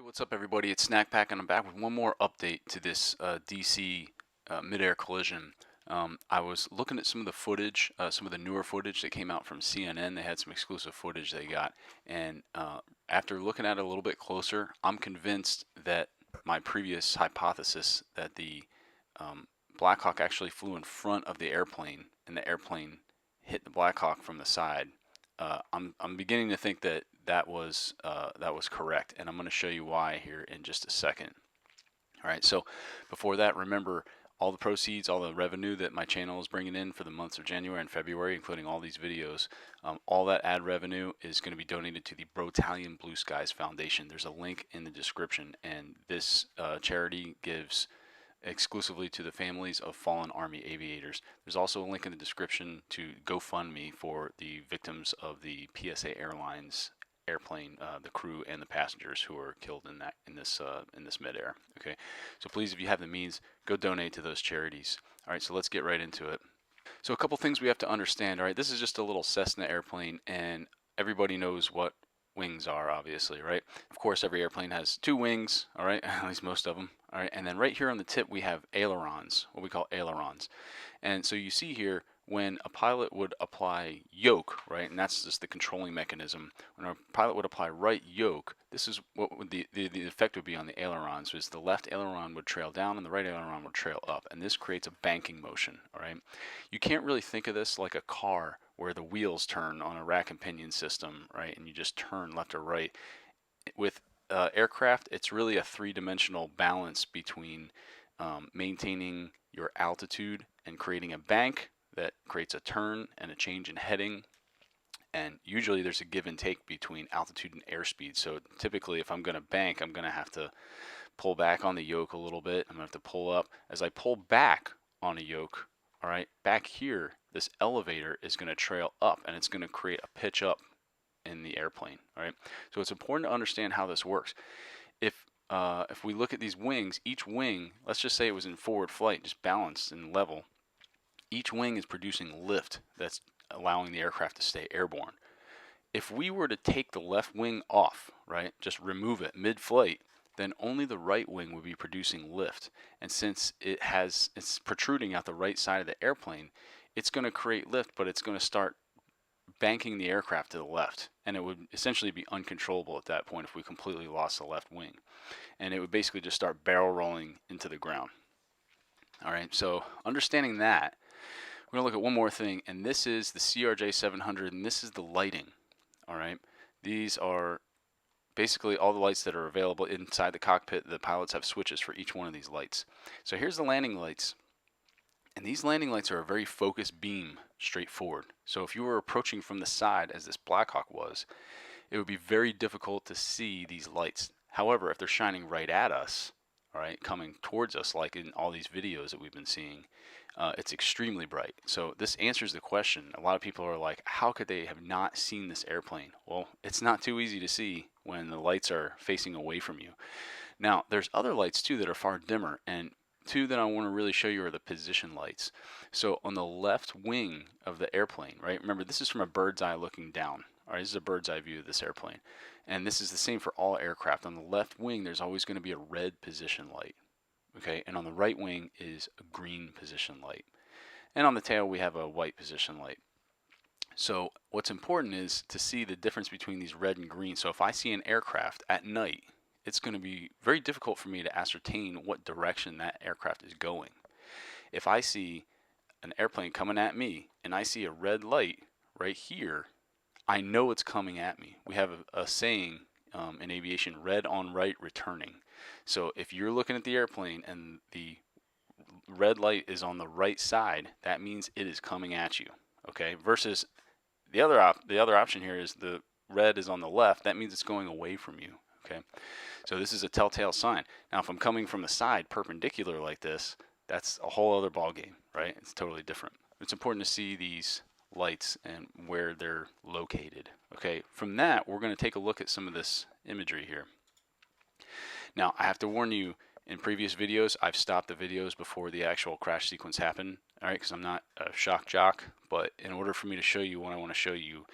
What's up, everybody? It's Snak Pak, and I'm back with one more update to this DC mid-air collision. I was looking at some of the footage, some of the newer footage that came out from CNN. They had some exclusive footage they got, and after looking at it a little bit closer, I'm convinced that my previous hypothesis that the Blackhawk actually flew in front of the airplane, and the airplane hit the Blackhawk from the side. I'm beginning to think that that was correct, and I'm going to show you why here in just a second. All right, so before that, remember all the proceeds, all the revenue that my channel is bringing in for the months of January and February, including all these videos, all that ad revenue is going to be donated to the Brotalion Blue Skies Foundation. There's a link in the description, and this charity gives exclusively to the families of fallen Army aviators. There's also a link in the description to GoFundMe for the victims of the PSA Airlines airplane, the crew and the passengers who were killed in this midair. Okay, so please, if you have the means, go donate to those charities. All right, so let's get right into it. So a couple things we have to understand. All right, this is just a little Cessna airplane, and everybody knows what wings are, obviously, right? Of course, every airplane has two wings, all right, at least most of them, all right, and then right here on the tip we have ailerons, what we call ailerons. And so you see here, when a pilot would apply yoke, right, and that's just the controlling mechanism, when a pilot would apply right yoke, this is what would the effect would be on the ailerons, is the left aileron would trail down and the right aileron would trail up, and this creates a banking motion, all right? You can't really think of this like a car where the wheels turn on a rack and pinion system, right, and you just turn left or right. With aircraft, it's really a three-dimensional balance between maintaining your altitude and creating a bank that creates a turn and a change in heading. And usually there's a give and take between altitude and airspeed. So typically, if I'm going to bank, I'm going to have to pull back on the yoke a little bit. I'm going to have to pull up. As I pull back on a yoke, all right, back here, this elevator is going to trail up, and it's going to create a pitch up in the airplane, all right? So it's important to understand how this works. If we look at these wings, each wing, let's just say it was in forward flight, just balanced and level, each wing is producing lift that's allowing the aircraft to stay airborne. If we were to take the left wing off, right, just remove it mid-flight, then only the right wing would be producing lift. And since it's protruding out the right side of the airplane, it's going to create lift, but it's going to start banking the aircraft to the left, and it would essentially be uncontrollable at that point if we completely lost the left wing, and it would basically just start barrel rolling into the ground. All right, so understanding that, we're going to look at one more thing, and this is the CRJ 700, and this is the lighting. All right, these are basically all the lights that are available inside the cockpit. The pilots have switches for each one of these lights. So here's the landing lights. And these landing lights are a very focused beam straight forward. So if you were approaching from the side, as this Blackhawk was, it would be very difficult to see these lights. However, if they're shining right at us, all right, coming towards us, like in all these videos that we've been seeing, it's extremely bright. So this answers the question. A lot of people are like, how could they have not seen this airplane? Well, it's not too easy to see when the lights are facing away from you. Now, there's other lights too that are far dimmer, and two that I want to really show you are the position lights. So on the left wing of the airplane, right? Remember, this is from a bird's eye looking down. All right, this is a bird's eye view of this airplane. And this is the same for all aircraft. On the left wing, there's always going to be a red position light. Okay, and on the right wing is a green position light. And on the tail, we have a white position light. So what's important is to see the difference between these red and green. So if I see an aircraft at night, it's going to be very difficult for me to ascertain what direction that aircraft is going. If I see an airplane coming at me and I see a red light right here, I know it's coming at me. We have a saying in aviation, red on right returning. So if you're looking at the airplane and the red light is on the right side, that means it is coming at you, okay? Versus the other option here is the red is on the left, that means it's going away from you, okay? So this is a telltale sign. Now, if I'm coming from the side perpendicular like this, that's a whole other ball game, right? It's totally different. It's important to see these lights and where they're located. Okay, from that, we're going to take a look at some of this imagery here. Now, I have to warn you, in previous videos, I've stopped the videos before the actual crash sequence happened, all right, because I'm not a shock jock, but in order for me to show you what I want to show you,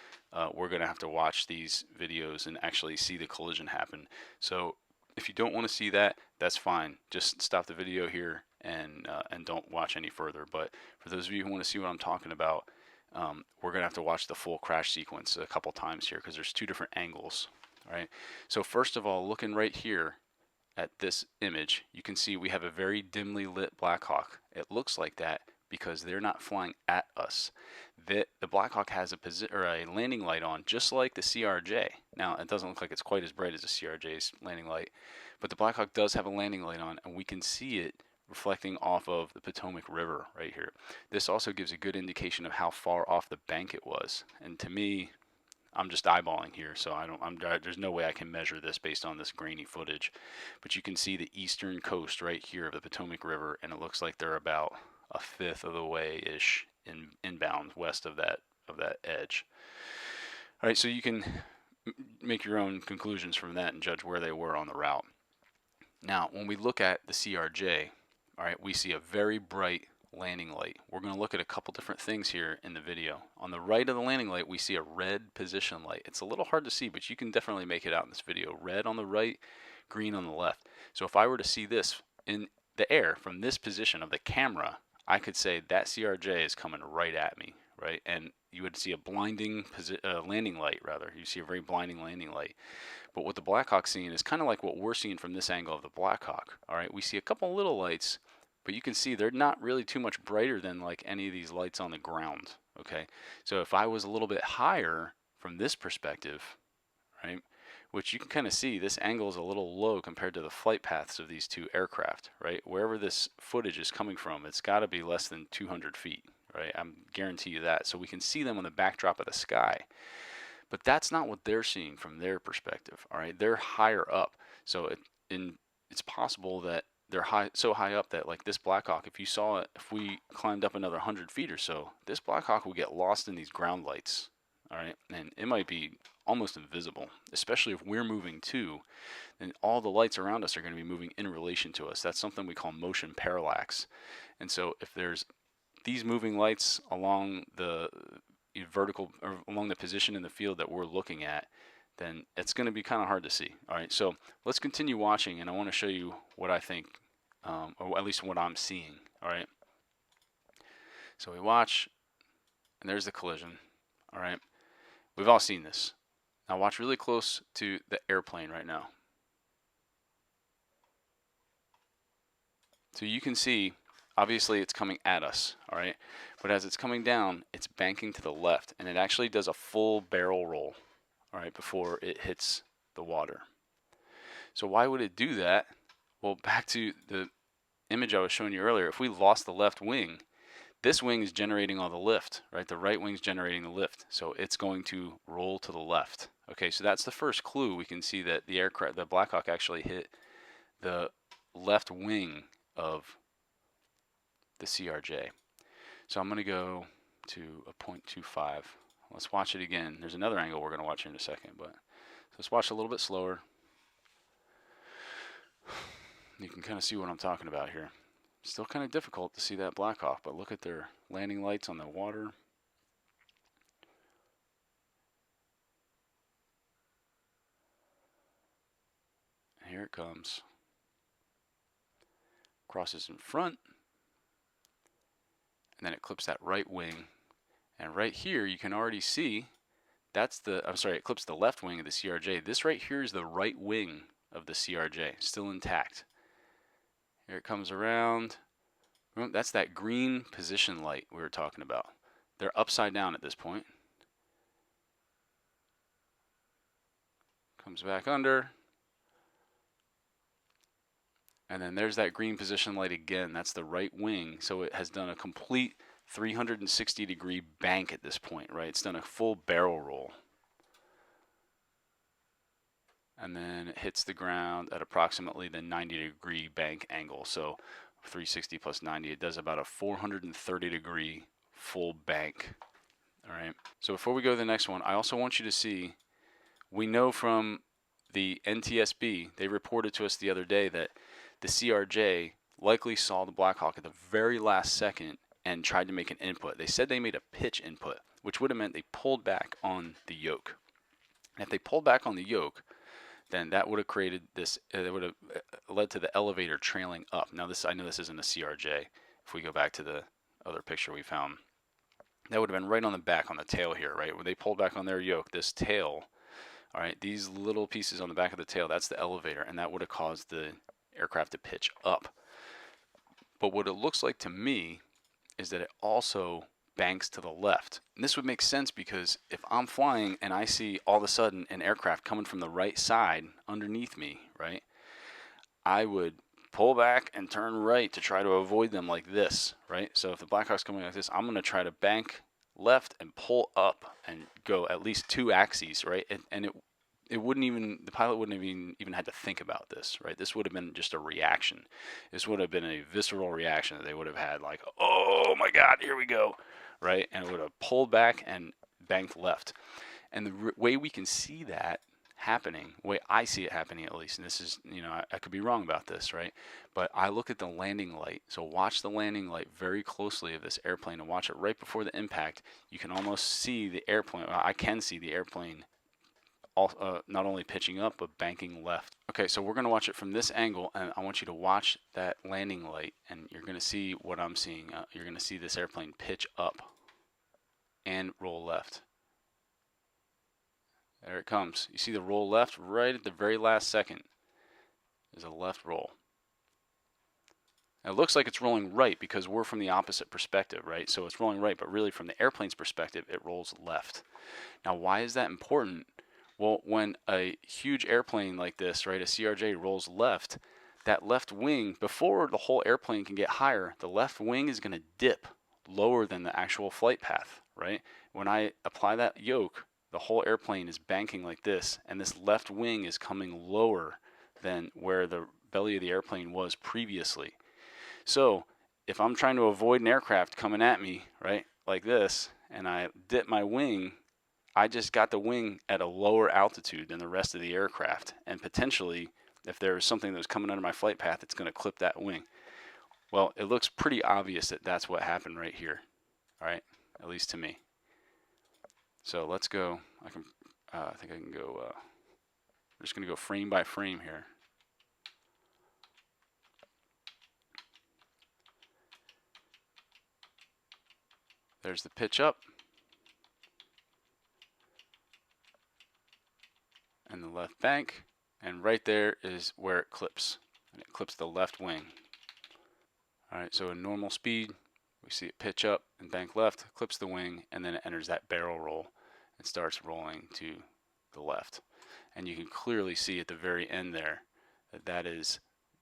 we're going to have to watch these videos and actually see the collision happen. So If you don't want to see that, that's fine. Just stop the video here and don't watch any further. But for those of you who want to see what I'm talking about, we're gonna have to watch the full crash sequence a couple times here because there's two different angles. All right. So first of all, looking right here at this image, you can see we have a very dimly lit Black Hawk. It looks like that because they're not flying at us. The Black Hawk has a landing light on, just like the CRJ. Now, it doesn't look like it's quite as bright as the CRJ's landing light, but the Black Hawk does have a landing light on, and we can see it reflecting off of the Potomac River right here. This also gives a good indication of how far off the bank it was. And to me, I'm just eyeballing here, so there's no way I can measure this based on this grainy footage. But you can see the eastern coast right here of the Potomac River, and it looks like they're about a fifth of the way-ish inbound west of that edge. All right, so you can make your own conclusions from that and judge where they were on the route. Now, when we look at the CRJ, all right, we see a very bright landing light. We're going to look at a couple different things here in the video. On the right of the landing light, we see a red position light. It's a little hard to see, but you can definitely make it out in this video. Red on the right, green on the left. So if I were to see this in the air from this position of the camera, I could say that CRJ is coming right at me, right? And you would see a blinding landing light, rather. You see a very blinding landing light. But what the Black Hawk's seeing is kind of like what we're seeing from this angle of the Black Hawk. All right, we see a couple little lights, but you can see they're not really too much brighter than like any of these lights on the ground. Okay, so if I was a little bit higher from this perspective, right, which you can kind of see, this angle is a little low compared to the flight paths of these two aircraft, right? Wherever this footage is coming from, it's got to be less than 200 feet, right? I'm guarantee you that. So we can see them on the backdrop of the sky. But that's not what they're seeing from their perspective, all right? They're higher up. So it's possible that they're so high up that, like this Black Hawk, if you saw it, if we climbed up another 100 feet or so, this Black Hawk will get lost in these ground lights, all right? And it might be almost invisible, especially if we're moving too, then all the lights around us are going to be moving in relation to us. That's something we call motion parallax. And so if there's these moving lights along the vertical or along the position in the field that we're looking at, then it's going to be kind of hard to see. All right, so let's continue watching, and I want to show you what I think, or at least what I'm seeing. All right, so we watch, and there's the collision. All right, we've all seen this. Now watch really close to the airplane right now. So you can see, obviously it's coming at us, all right? But as it's coming down, it's banking to the left, and it actually does a full barrel roll, all right, before it hits the water. So why would it do that? Well, back to the image I was showing you earlier, if we lost the left wing, this wing is generating all the lift, right? The right wing's generating the lift, so it's going to roll to the left. Okay, so that's the first clue. We can see that the Black Hawk actually hit the left wing of the CRJ. So I'm going to go to a 0.25. Let's watch it again. There's another angle we're going to watch here in a second, but let's watch a little bit slower. You can kind of see what I'm talking about here. Still kind of difficult to see that Black Hawk, but look at their landing lights on the water. And here it comes. Crosses in front, and then it clips that right wing. And right here, you can already see that's it clips the left wing of the CRJ. This right here is the right wing of the CRJ, still intact. Here it comes around. That's that green position light we were talking about. They're upside down at this point. Comes back under. And then there's that green position light again. That's the right wing. So it has done a complete 360-degree bank at this point, right? It's done a full barrel roll. And then it hits the ground at approximately the 90-degree bank angle. So 360 plus 90, it does about a 430-degree full bank. All right. So before we go to the next one, I also want you to see, we know from the NTSB, they reported to us the other day that the CRJ likely saw the Black Hawk at the very last second and tried to make an input. They said they made a pitch input, which would have meant they pulled back on the yoke. And if they pulled back on the yoke, then that would have created this, that would have led to the elevator trailing up. Now this, I know this isn't a CRJ. If we go back to the other picture we found, that would have been right on the back, on the tail here, right? When they pulled back on their yoke, this tail, all right, these little pieces on the back of the tail, that's the elevator, and that would have caused the aircraft to pitch up. But what it looks like to me is that it also banks to the left. And this would make sense because if I'm flying and I see all of a sudden an aircraft coming from the right side underneath me, right, I would pull back and turn right to try to avoid them like this, right? So if the Blackhawk's coming like this, I'm going to try to bank left and pull up and go at least 2 axes, right? And it wouldn't even, the pilot wouldn't have even had to think about this, right? This would have been just a reaction. This would have been a visceral reaction that they would have had, like, oh my God, here we go, right? And it would have pulled back and banked left. And the way we can see that happening, the way I see it happening at least, and this is, you know, I could be wrong about this, right? But I look at the landing light. So watch the landing light very closely of this airplane and watch it right before the impact. You can almost see the airplane, I can see the airplane not only pitching up, but banking left. Okay, so we're going to watch it from this angle, and I want you to watch that landing light, and you're going to see what I'm seeing. You're going to see this airplane pitch up and roll left. There it comes. You see the roll left right at the very last second. There's a left roll. Now, it looks like it's rolling right because we're from the opposite perspective, right? So it's rolling right, but really from the airplane's perspective, it rolls left. Now, why is that important? Well, when a huge airplane like this, right, a CRJ rolls left, that left wing, before the whole airplane can get higher, the left wing is going to dip lower than the actual flight path, right? When I apply that yoke, the whole airplane is banking like this, and this left wing is coming lower than where the belly of the airplane was previously. So if I'm trying to avoid an aircraft coming at me, right, like this, and I dip my wing, I just got the wing at a lower altitude than the rest of the aircraft, and potentially, if there's something that was coming under my flight path, it's going to clip that wing. Well, it looks pretty obvious that that's what happened right here, all right, at least to me. So let's go. I think I can go. We're just going to go frame by frame here. There's the pitch up. And the left bank. And right there is where it clips. And it clips the left wing. All right, so at normal speed, we see it pitch up and bank left, clips the wing, and then it enters that barrel roll and starts rolling to the left. And you can clearly see at the very end there that that is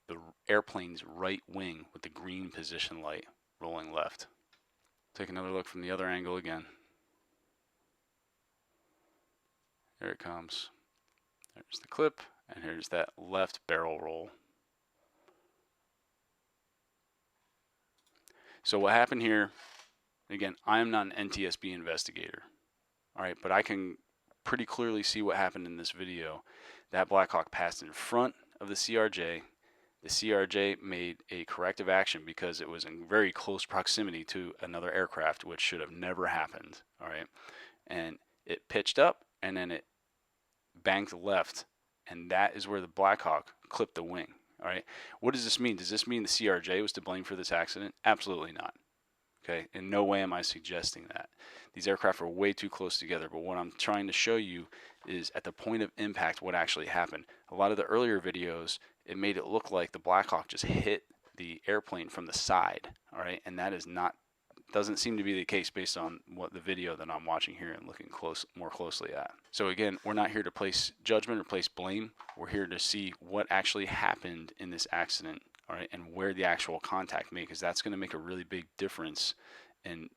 the airplane's right wing with the green position light rolling left. Take another look from the other angle again. There it comes. There's the clip, and here's that left barrel roll. So what happened here, again, I am not an NTSB investigator, all right, but I can pretty clearly see what happened in this video. That Black Hawk passed in front of the CRJ. The CRJ made a corrective action because it was in very close proximity to another aircraft, which should have never happened, all right? And it pitched up, and then it banked left, and that is where the Black Hawk clipped the wing. All right. What does this mean? Does this mean the CRJ was to blame for this accident? Absolutely not. Okay. In no way am I suggesting that. These aircraft are way too close together. But what I'm trying to show you is at the point of impact what actually happened. A lot of the earlier videos, it made it look like the Black Hawk just hit the airplane from the side. All right. And that is not, doesn't seem to be the case based on what the video that I'm watching here and looking more closely at. So again, we're not here to place judgment or place blame. We're here to see what actually happened in this accident, all right, and where the actual contact made, because that's going to make a really big difference in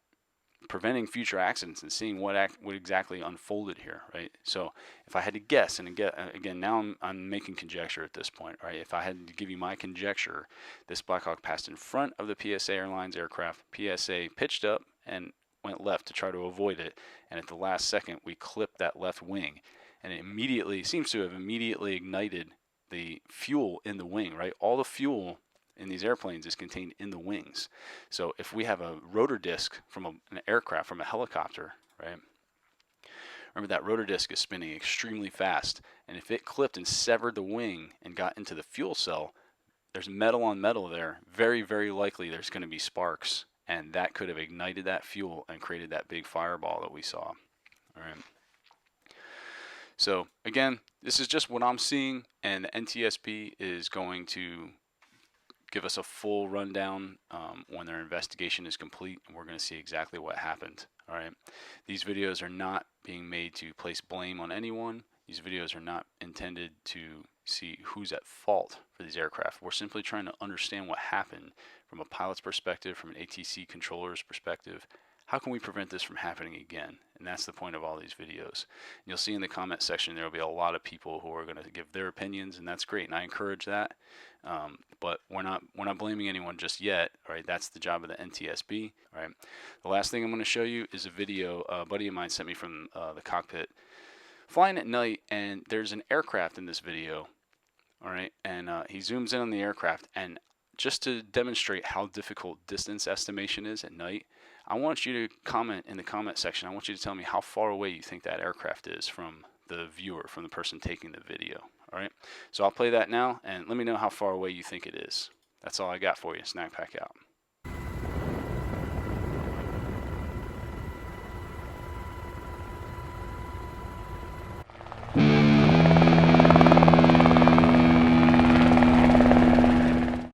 preventing future accidents and seeing what exactly unfolded here, right? So if I had to guess, and again, now I'm making conjecture at this point, right? If I had to give you my conjecture, this Black Hawk passed in front of the PSA Airlines aircraft. PSA pitched up and went left to try to avoid it, and at the last second, we clipped that left wing, and it immediately seems to have immediately ignited the fuel in the wing, right? All the fuel in these airplanes is contained in the wings. So if we have a rotor disc from an aircraft, from a helicopter, right? Remember, that rotor disc is spinning extremely fast, and if it clipped and severed the wing and got into the fuel cell, there's metal on metal there. Very, very likely there's going to be sparks, and that could have ignited that fuel and created that big fireball that we saw. All right. So again, this is just what I'm seeing, and the NTSB is going to give us a full rundown when their investigation is complete, and we're going to see exactly what happened. All right. These videos are not being made to place blame on anyone. These videos are not intended to see who's at fault for these aircraft. We're simply trying to understand what happened from a pilot's perspective, from an ATC controller's perspective. How can we prevent this from happening again? And that's the point of all these videos. And you'll see in the comment section there will be a lot of people who are going to give their opinions, and that's great, and I encourage that. But we're not blaming anyone just yet. All right, that's the job of the NTSB. All right. The last thing I'm going to show you is a video a buddy of mine sent me from the cockpit, flying at night, and there's an aircraft in this video. All right, and he zooms in on the aircraft, and just to demonstrate how difficult distance estimation is at night, I want you to comment in the comment section. I want you to tell me how far away you think that aircraft is from the viewer, from the person taking the video. All right, so I'll play that now, and let me know how far away you think it is. That's all I got for you. Snak Pak out.